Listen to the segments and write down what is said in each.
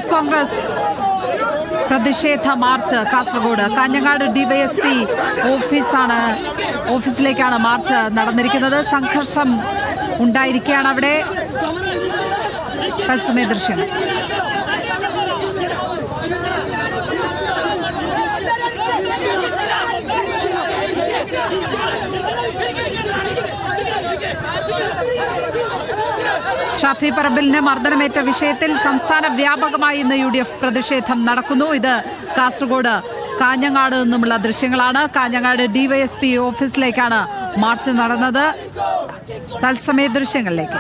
Youth Congress പ്രതിഷേധ march Kasaragod Kanhangad DYSP ഓഫീസിലേക്കാണ് march നടന്നിരിക്കുന്നത്. സംഘർഷം ഉണ്ടായിരിക്കുകയാണ് അവിടെ. തത്സമയ ദൃശ്യം. ഷാഫി പറമ്പിലിന് മർദ്ദനമേറ്റ വിഷയത്തിൽ സംസ്ഥാന വ്യാപകമായി ഇന്ന് UDF പ്രതിഷേധം നടക്കുന്നു. ഇത് കാസർഗോഡ് കാഞ്ഞങ്ങാട് നിന്നുമുള്ള ദൃശ്യങ്ങളാണ്. കാഞ്ഞങ്ങാട് ഡിവൈഎസ്പി ഓഫീസിലേക്കാണ് മാർച്ച് നടന്നത്. തത്സമയ ദൃശ്യങ്ങളിലേക്ക്.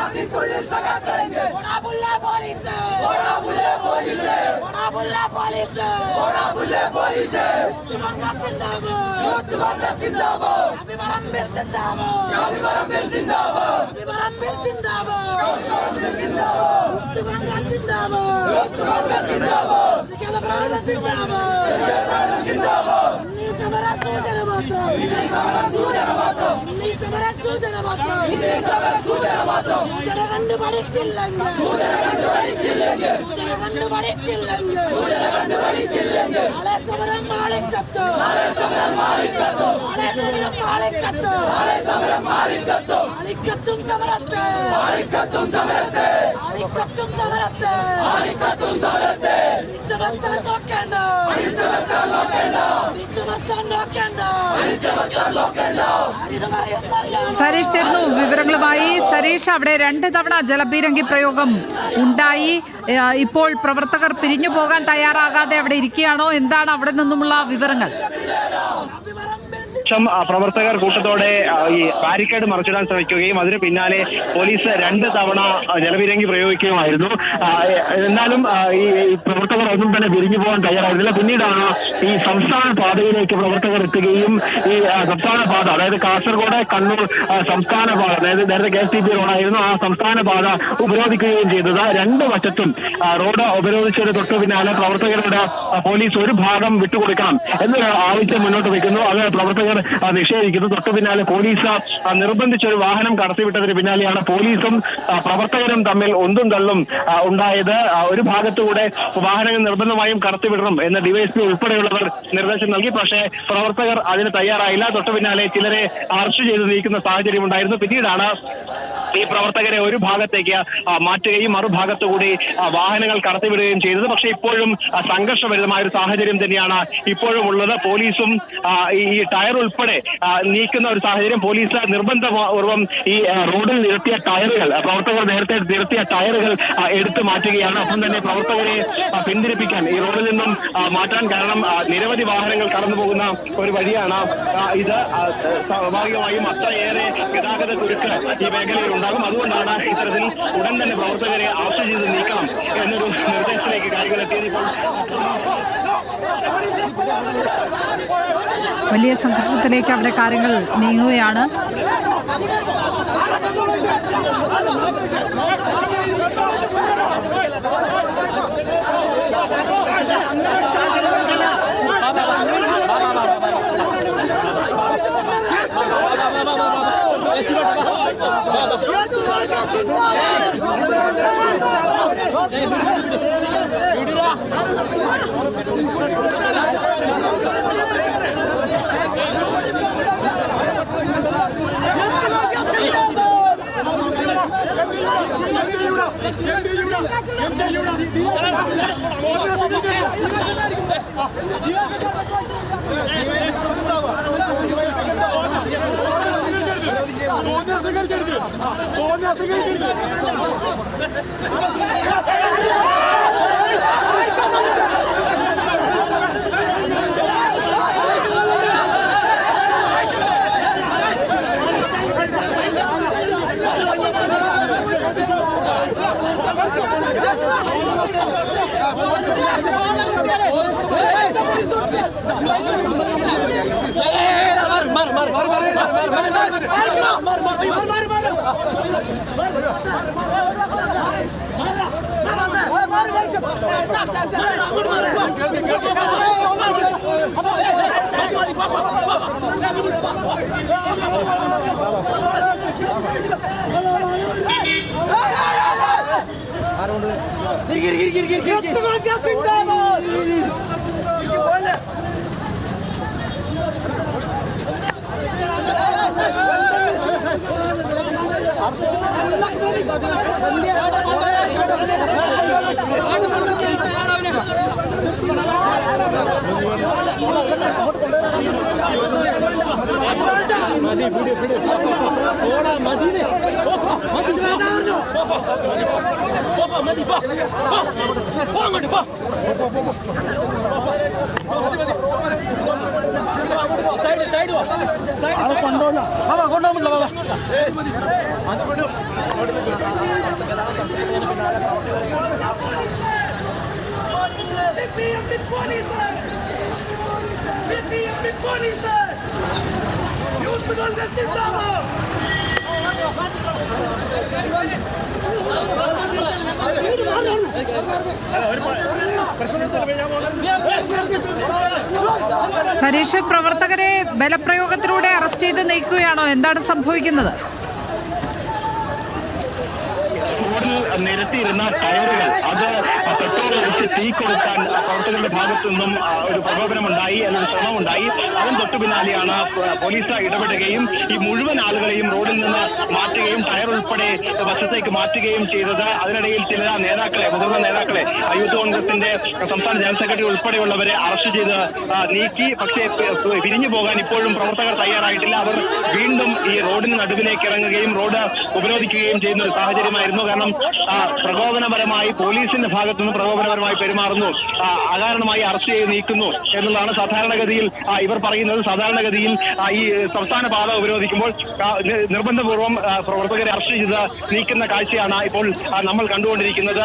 സരീഷ് ചേർന്നു വിവരങ്ങളുമായി. സരീഷ്, അവിടെ 2 തവണ ജലപീരങ്കി പ്രയോഗം ഉണ്ടായി. ഇപ്പോൾ പ്രവർത്തകർ പിരിഞ്ഞു പോകാൻ തയ്യാറാകാതെ അവിടെ ഇരിക്കുകയാണോ? എന്താണ് അവിടെ നിന്നുമുള്ള വിവരങ്ങൾ? പ്രവർത്തകർ കൂട്ടത്തോടെ ഈ ബാരിക്കേഡ് മറിച്ചിടാൻ ശ്രമിക്കുകയും അതിന് പിന്നാലെ പോലീസ് 2 തവണ ജലപീരങ്കി പ്രയോഗിക്കുകയുമായിരുന്നു. എന്നാലും ഈ പ്രവർത്തകർ ഒന്നും തന്നെ പിരിഞ്ഞു പോകാൻ തയ്യാറായിരുന്നില്ല. പിന്നീടാണ് ഈ സംസ്ഥാന പാതയിലേക്ക് പ്രവർത്തകർ എത്തുകയും ഈ സംസ്ഥാന പാത, അതായത് കാസർഗോഡ് കണ്ണൂർ സംസ്ഥാന പാത, അതായത് നേരത്തെ KSTP റോഡായിരുന്നു, ആ സംസ്ഥാന പാത ഉപരോധിക്കുകയും ചെയ്തത്. 2 വശത്തും റോഡ് ഉപരോധിച്ചതിന് തൊട്ടു പിന്നാലെ പ്രവർത്തകരുടെ പോലീസ് ഒരു ഭാഗം വിട്ടുകൊടുക്കണം എന്നൊരു ആവശ്യം മുന്നോട്ട് വയ്ക്കുന്നു. അത് പ്രവർത്തകർ നിഷേധിക്കുന്നു. തൊട്ടു പിന്നാലെ പോലീസ് നിർബന്ധിച്ചൊരു വാഹനം കടത്തിവിട്ടതിന് പിന്നാലെയാണ് പോലീസും പ്രവർത്തകരും തമ്മിൽ ഒന്നും തള്ളും ഉണ്ടായത്. ഒരു ഭാഗത്തുകൂടെ വാഹനങ്ങൾ നിർബന്ധമായും കടത്തിവിടണം എന്ന് ഡിവൈഎസ്പി ഉൾപ്പെടെയുള്ളവർ നിർദ്ദേശം നൽകി. പക്ഷേ പ്രവർത്തകർ അതിന് തയ്യാറായില്ല. തൊട്ടു പിന്നാലെ ചിലരെ അറസ്റ്റ് ചെയ്ത് നീക്കുന്ന സാഹചര്യം ഉണ്ടായിരുന്നു. പിന്നീടാണ് ഈ പ്രവർത്തകരെ ഒരു ഭാഗത്തേക്ക് മാറ്റുകയും മറുഭാഗത്തുകൂടി വാഹനങ്ങൾ കടത്തിവിടുകയും ചെയ്തത്. പക്ഷേ ഇപ്പോഴും സംഘർഷഭരിതമായ ഒരു സാഹചര്യം തന്നെയാണ് ഇപ്പോഴും ഉള്ളത്. പോലീസും ഈ ടയർ ഉൾപ്പെടെ നീക്കുന്ന ഒരു സാഹചര്യം. പോലീസ് നിർബന്ധപൂർവ്വം ഈ റോഡിൽ നിർത്തിയ ടയറുകൾ, പ്രവർത്തകർ നേരത്തെ നിർത്തിയ ടയറുകൾ എടുത്തു മാറ്റുകയാണ്. ഒപ്പം തന്നെ പ്രവർത്തകരെ പിന്തിരിപ്പിക്കാൻ ഈ റോഡിൽ നിന്നും മാറ്റാൻ, കാരണം നിരവധി വാഹനങ്ങൾ കടന്നു പോകുന്ന ഒരു വഴിയാണ് ഇത്. സ്വാഭാവികമായും അത്രയേറെ ഗതാഗത കുരുക്ക് ഈ മേഖലയിൽ ഉണ്ടാകും. അതുകൊണ്ടാണ് ഇത്തരത്തിൽ ഉടൻ തന്നെ പ്രവർത്തകരെ അറസ്റ്റ് ചെയ്ത് നീക്കണം എന്നൊരു നിർദ്ദേശത്തിലേക്ക് കാര്യങ്ങൾ എത്തിയത്. വലിയ സംഘർഷത്തിലേക്ക് അവിടെ കാര്യങ്ങൾ നീങ്ങുകയാണ്. സരീഷ്, പ്രവർത്തകരെ ബലപ്രയോഗത്തിലൂടെ അറസ്റ്റ് ചെയ്ത് നീക്കുകയാണോ? എന്താണ് സംഭവിക്കുന്നത്? നിരത്തിയിരുന്ന ടയറുകൾ അത് പെട്രോൾ ഒഴിച്ച് തീ കൊടുക്കാൻ പ്രവർത്തകരുടെ ഭാഗത്തു നിന്നും ഒരു പ്രകോപനമുണ്ടായി, അല്ലെങ്കിൽ ശ്രമമുണ്ടായി. അതിന് തൊട്ടു പിന്നാലെയാണ് പോലീസ് ഇടപെടുകയും ഈ മുഴുവൻ ആളുകളെയും റോഡിൽ നിന്ന് മാറ്റുകയും ടയർ ഉൾപ്പെടെ വശത്തേക്ക് മാറ്റുകയും ചെയ്തത്. അതിനിടയിൽ ചില നേതാക്കളെ, മുതിർന്ന നേതാക്കളെ, യൂത്ത് കോൺഗ്രസിന്റെ സംസ്ഥാന ജനറൽ സെക്രട്ടറി ഉൾപ്പെടെയുള്ളവരെ അറസ്റ്റ് ചെയ്ത് നീക്കി. പക്ഷേ പിരിഞ്ഞു പോകാൻ ഇപ്പോഴും പ്രവർത്തകർ തയ്യാറായിട്ടില്ല. അവർ വീണ്ടും ഈ റോഡിന് നടുവിലേക്ക് ഇറങ്ങുകയും റോഡ് ഉപരോധിക്കുകയും ചെയ്യുന്ന ഒരു സാഹചര്യമായിരുന്നു. കാരണം പ്രകോപനപരമായി പോലീസിന്റെ ഭാഗത്തു നിന്ന് പ്രകോപനപരമായി പെരുമാറുന്നു, അകാരണമായി അറസ്റ്റ് ചെയ്ത് നീക്കുന്നു എന്നുള്ളതാണ് സാധാരണഗതിയിൽ ഇവർ പറയുന്നത്. സാധാരണഗതിയിൽ ഈ സംസ്ഥാന പാത ഉപരോധിക്കുമ്പോൾ നിർബന്ധപൂർവ്വം പ്രവർത്തകരെ അറസ്റ്റ് ചെയ്ത് നീക്കുന്ന കാഴ്ചയാണ് ഇപ്പോൾ നമ്മൾ കണ്ടുകൊണ്ടിരിക്കുന്നത്.